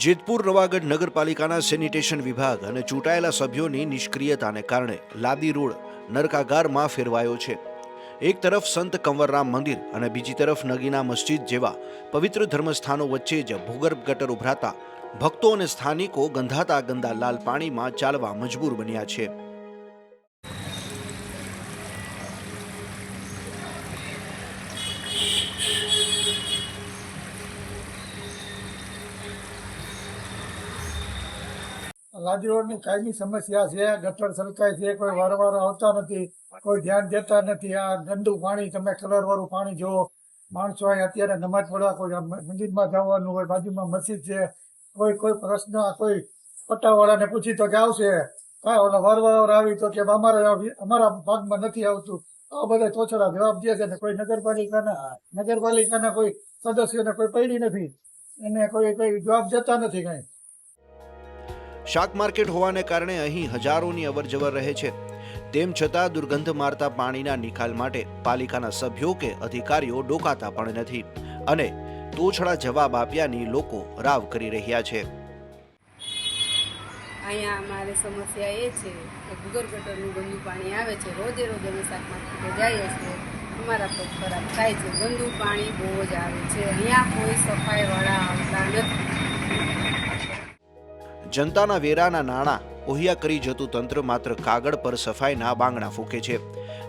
જેતપુર નવાગઢ નગરપાલિકાના સેનિટેશન વિભાગ અને ચૂંટાયેલા સભ્યોની નિષ્ક્રિયતાને કારણે લાદી રોડ નરકાગારમાં ફેરવાયો છે। એક તરફ સંત કંવરરામ મંદિર અને બીજી તરફ નગીના મસ્જિદ જેવા પવિત્ર ધર્મસ્થાનો વચ્ચે જ ભૂગર્ભ ગટર ઉભરાતા ભક્તો અને સ્થાનિકો ગંધાતા ગંદા લાલ પાણીમાં ચાલવા મજબૂર બન્યા છે। લાદી રોડની કાયમી સમસ્યા છે। ગટર છલકાય છે, કોઈ વારંવાર આવતા નથી, કોઈ ધ્યાન દેતા નથી। આ ગંદુ પાણી, તમે કલરવાળું પાણી જુઓ। માણસો અહીં અત્યારે નમાજ પડવા કોઈ મંદિરમાં જવાનું હોય, બાજુમાં મસ્જિદ છે, કોઈ પ્રશ્ન કોઈ પટ્ટાવાળાને પૂછી તો કે આવશે, કાંઈ ઓલા વારંવાર આવી તો કે અમારા ભાગમાં નથી આવતું। આ બધા તોછડા જવાબ દે છે ને કોઈ નગરપાલિકાના કોઈ સદસ્યોને કોઈ પડી નથી, એને કોઈ જવાબ દેતા નથી કાંઈ। શાક માર્કેટ હોવાને કારણે અહીં હજારોની અવરજવર રહે છે, તેમ છતાં દુર્ગંધ મારતા પાણીના નિકાલ માટે પાલિકાના સભ્યો કે અધિકારીઓ ડોકાતા પણ નથી અને તોછડા જવાબ આપ્યાની લોકો રાવ કરી રહ્યા છે। અહીંયા અમારી સમસ્યા એ છે કે ભૂગર્ભ ગટરનું ગંદુ પાણી આવે છે। રોજે રોજ અમે શાક માર્કેટે જઈએ છીએ, અમારા પગ ખરાબ થાય છે। ગંદુ પાણી બહુ જ આવે છે, અહીંયા કોઈ સફાઈવાળા આવતા નથી। જનતાના વેરાના નાણાં ઓહિયા કરી જતું તંત્ર માત્ર કાગળ પર સફાઈના બાંગણા ફૂંકે છે,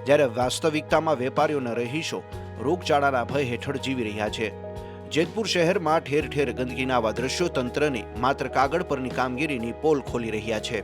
જ્યારે વાસ્તવિકતામાં વેપારીઓ અને રહીશો રોગચાળાના ભય હેઠળ જીવી રહ્યા છે। જેતપુર શહેરમાં ઠેર ઠેર ગંદકીના આવા દ્રશ્યો તંત્રની માત્ર કાગળ પરની કામગીરીની પોલ ખોલી રહ્યા છે।